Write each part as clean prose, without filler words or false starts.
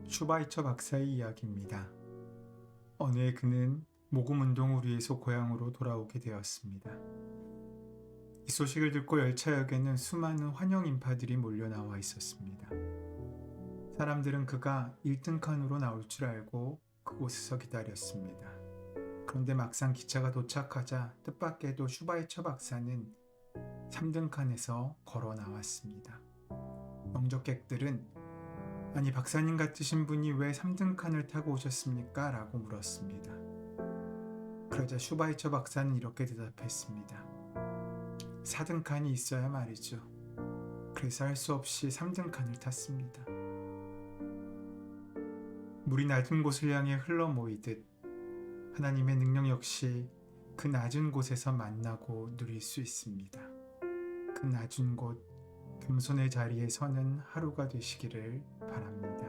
슈바이처 박사의 이야기입니다. 어느 해 그는 모금 운동을 위해서 고향으로 돌아오게 되었습니다. 이 소식을 듣고 열차역에는 수많은 환영 인파들이 몰려 나와 있었습니다. 사람들은 그가 1등 칸으로 나올 줄 알고 그곳에서 기다렸습니다. 그런데 막상 기차가 도착하자 뜻밖에도 슈바이처 박사는 3등 칸에서 걸어 나왔습니다. 영접객들은 아니 박사님 같으신 분이 왜 3등 칸을 타고 오셨습니까? 라고 물었습니다. 그러자 슈바이처 박사는 이렇게 대답했습니다. 4등 칸이 있어야 말이죠. 그래서 할 수 없이 3등 칸을 탔습니다. 물이 낮은 곳을 향해 흘러 모이듯 하나님의 능력 역시 그 낮은 곳에서 만나고 누릴 수 있습니다. 그 낮은 곳, 겸손의 자리에 서는 하루가 되시기를 바랍니다.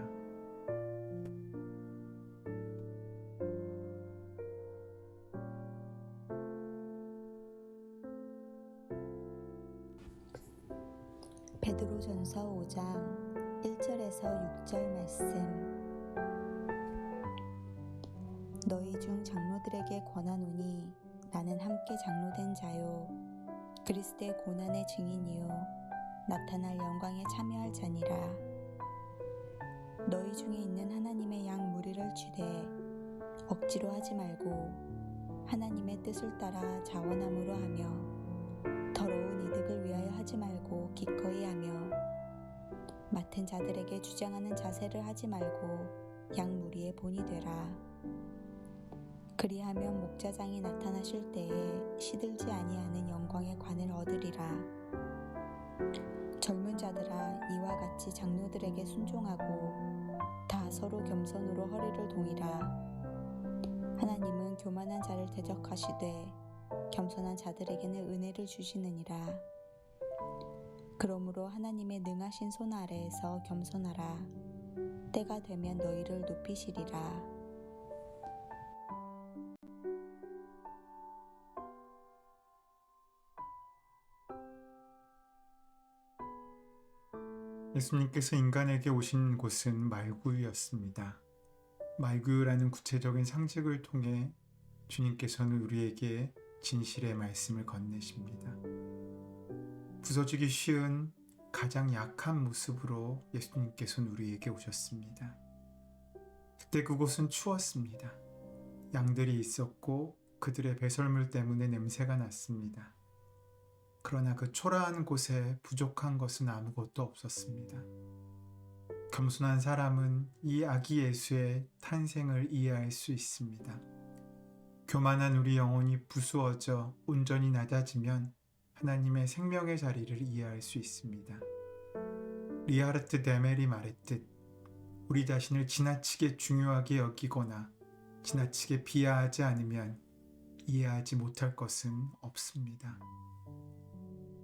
베드로전서 5장 1절에서 6절 말씀. 너희 중 장로들에게 권하노니 나는 함께 장로된 자요 그리스도의 고난의 증인이요 나타날 영광에 참여할 자니라. 너희 중에 있는 하나님의 양 무리를 주되 억지로 하지 말고 하나님의 뜻을 따라 자원함으로 하며 더러운 이득을 위하여 하지 말고 기꺼이 하며 맡은 자들에게 주장하는 자세를 하지 말고 양 무리의 본이 되라. 그리하면 목자장이 나타나실 때에 시들지 아니하는 영광의 관을 얻으리라. 젊은 자들아 이와 같이 장로들에게 순종하고 다 서로 겸손으로 허리를 동이라. 하나님은 교만한 자를 대적하시되 겸손한 자들에게는 은혜를 주시느니라. 그러므로 하나님의 능하신 손 아래에서 겸손하라. 때가 되면 너희를 높이시리라. 예수님께서 인간에게 오신 곳은 말구유였습니다. 말구유라는 구체적인 상징을 통해 주님께서는 우리에게 진실의 말씀을 건네십니다. 부서지기 쉬운 가장 약한 모습으로 예수님께서는 우리에게 오셨습니다. 그때 그곳은 추웠습니다. 양들이 있었고 그들의 배설물 때문에 냄새가 났습니다. 그러나 그 초라한 곳에 부족한 것은 아무것도 없었습니다. 겸손한 사람은 이 아기 예수의 탄생을 이해할 수 있습니다. 교만한 우리 영혼이 부수어져 온전히 낮아지면 하나님의 생명의 자리를 이해할 수 있습니다. 리하르트 데멜이 말했듯 우리 자신을 지나치게 중요하게 여기거나 지나치게 비하하지 않으면 이해하지 못할 것은 없습니다.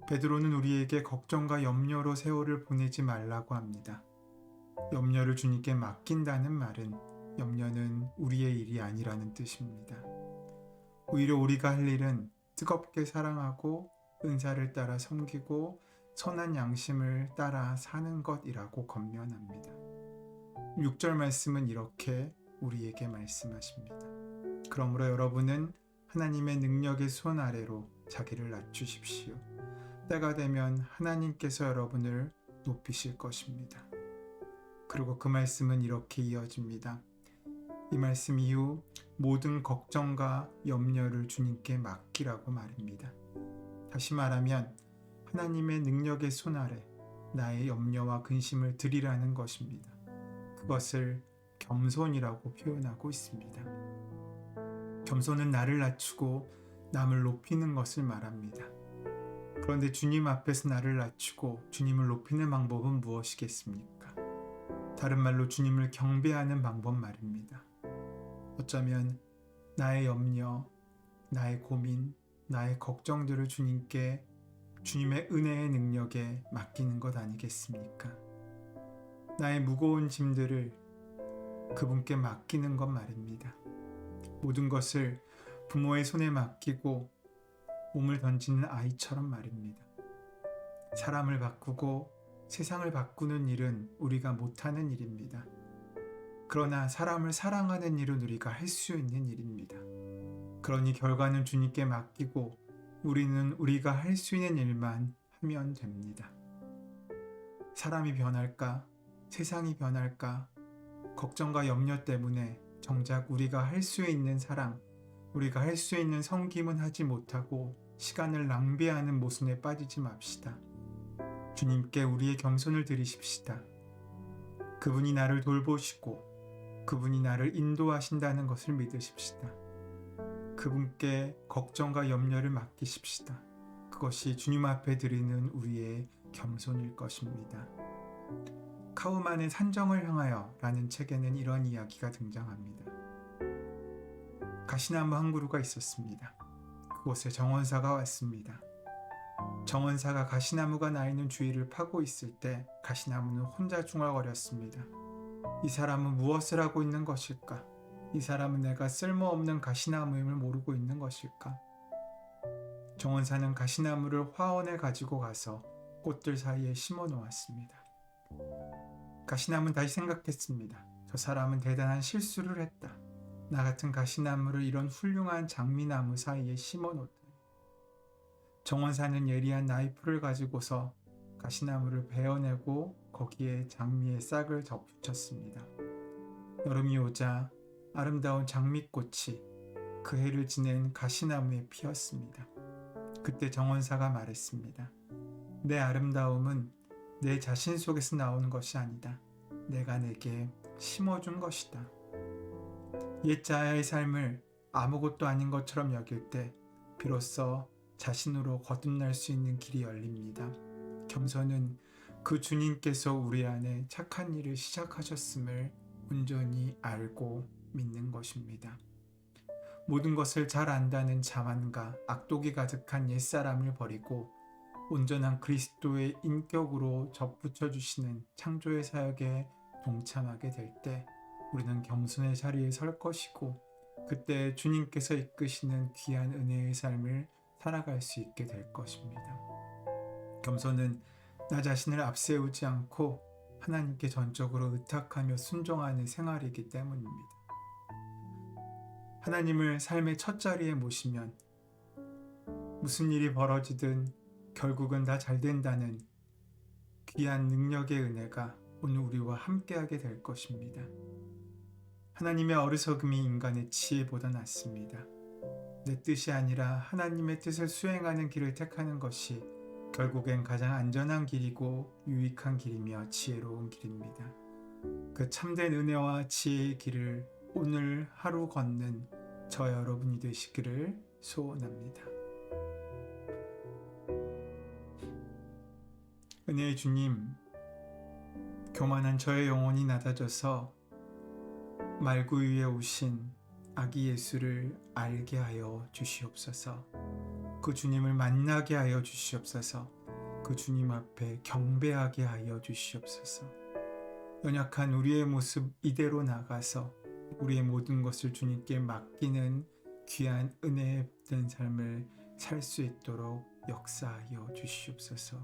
베드로는 우리에게 걱정과 염려로 세월을 보내지 말라고 합니다. 염려를 주님께 맡긴다는 말은 염려는 우리의 일이 아니라는 뜻입니다. 오히려 우리가 할 일은 뜨겁게 사랑하고 은사를 따라 섬기고 선한 양심을 따라 사는 것이라고 권면합니다. 6절 말씀은 이렇게 우리에게 말씀하십니다. 그러므로 여러분은 하나님의 능력의 손 아래로 자기를 낮추십시오. 때가 되면 하나님께서 여러분을 높이실 것입니다. 그리고 그 말씀은 이렇게 이어집니다. 이 말씀 이후 모든 걱정과 염려를 주님께 맡기라고 말입니다. 다시 말하면 하나님의 능력의 손 아래 나의 염려와 근심을 드리라는 것입니다. 그것을 겸손이라고 표현하고 있습니다. 겸손은 나를 낮추고 남을 높이는 것을 말합니다. 그런데 주님 앞에서 나를 낮추고 주님을 높이는 방법은 무엇이겠습니까? 다른 말로 주님을 경배하는 방법 말입니다. 어쩌면 나의 염려, 나의 고민, 나의 걱정들을 주님께 주님의 은혜의 능력에 맡기는 것 아니겠습니까? 나의 무거운 짐들을 그분께 맡기는 것 말입니다. 모든 것을 부모의 손에 맡기고 몸을 던지는 아이처럼 말입니다. 사람을 바꾸고 세상을 바꾸는 일은 우리가 못하는 일입니다. 그러나 사람을 사랑하는 일은 우리가 할 수 있는 일입니다. 그러니 결과는 주님께 맡기고 우리는 우리가 할 수 있는 일만 하면 됩니다. 사람이 변할까? 세상이 변할까? 걱정과 염려 때문에 정작 우리가 할 수 있는 사랑, 우리가 할 수 있는 섬김은 하지 못하고 시간을 낭비하는 모순에 빠지지 맙시다. 주님께 우리의 겸손을 드리십시다. 그분이 나를 돌보시고 그분이 나를 인도하신다는 것을 믿으십시다. 그분께 걱정과 염려를 맡기십시다. 그것이 주님 앞에 드리는 우리의 겸손일 것입니다. 카우만의 산정을 향하여 라는 책에는 이런 이야기가 등장합니다. 가시나무 한 그루가 있었습니다. 그곳에 정원사가 왔습니다. 정원사가 가시나무가 나 있는 주위를 파고 있을 때 가시나무는 혼자 중얼거렸습니다. 이 사람은 무엇을 하고 있는 것일까? 이 사람은 내가 쓸모없는 가시나무임을 모르고 있는 것일까? 정원사는 가시나무를 화원에 가지고 가서 꽃들 사이에 심어 놓았습니다. 가시나무는 다시 생각했습니다. 저 사람은 대단한 실수를 했다. 나 같은 가시나무를 이런 훌륭한 장미나무 사이에 심어 놓다. 정원사는 예리한 나이프를 가지고서 가시나무를 베어내고 거기에 장미의 싹을 덧붙였습니다. 여름이 오자 아름다운 장미꽃이 그 해를 지낸 가시나무에 피었습니다. 그때 정원사가 말했습니다. 내 아름다움은 내 자신 속에서 나오는 것이 아니다. 내가 내게 심어준 것이다. 옛자야의 삶을 아무것도 아닌 것처럼 여길 때 비로소 자신으로 거듭날 수 있는 길이 열립니다. 겸손은 그 주님께서 우리 안에 착한 일을 시작하셨음을 온전히 알고 믿는 것입니다. 모든 것을 잘 안다는 자만과 악독이 가득한 옛사람을 버리고 온전한 그리스도의 인격으로 접붙여 주시는 창조의 사역에 동참하게 될 때 우리는 겸손의 자리에 설 것이고 그때 주님께서 이끄시는 귀한 은혜의 삶을 살아갈 수 있게 될 것입니다. 겸손은 나 자신을 앞세우지 않고 하나님께 전적으로 의탁하며 순종하는 생활이기 때문입니다. 하나님을 삶의 첫 자리에 모시면 무슨 일이 벌어지든 결국은 다 잘 된다는 귀한 능력의 은혜가 오늘 우리와 함께하게 될 것입니다. 하나님의 어리석음이 인간의 지혜보다 낫습니다. 내 뜻이 아니라 하나님의 뜻을 수행하는 길을 택하는 것이 결국엔 가장 안전한 길이고 유익한 길이며 지혜로운 길입니다. 그 참된 은혜와 지혜의 길을 오늘 하루 걷는 저 여러분이 되시기를 소원합니다. 은혜의 주님, 교만한 저의 영혼이 낮아져서 말구 위에 오신 아기 예수를 알게 하여 주시옵소서. 그 주님을 만나게 하여 주시옵소서. 그 주님 앞에 경배하게 하여 주시옵소서. 연약한 우리의 모습 이대로 나가서 우리의 모든 것을 주님께 맡기는 귀한 은혜에 복된 삶을 살 수 있도록 역사하여 주시옵소서.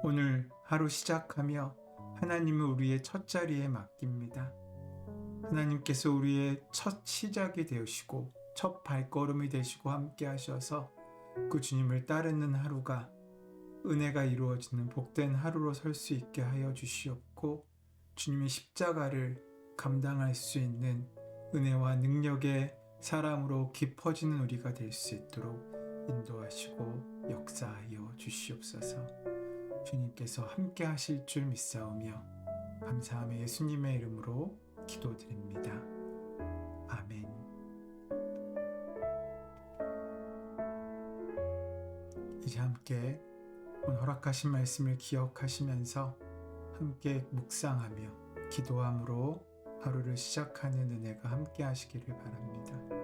오늘 하루 시작하며 하나님을 우리의 첫 자리에 맡깁니다. 하나님께서 우리의 첫 시작이 되시고 첫 발걸음이 되시고 함께 하셔서 그 주님을 따르는 하루가 은혜가 이루어지는 복된 하루로 설 수 있게 하여 주시옵고 주님의 십자가를 감당할 수 있는 은혜와 능력의 사람으로 깊어지는 우리가 될 수 있도록 인도하시고 역사하여 주시옵소서. 주님께서 함께 하실 줄 믿사오며 감사하며 예수님의 이름으로 기도드립니다. 아멘. 이제 함께 오늘 허락하신 말씀을 기억하시면서 함께 묵상하며 기도함으로 하루를 시작하는 은혜가 함께 하시기를 바랍니다.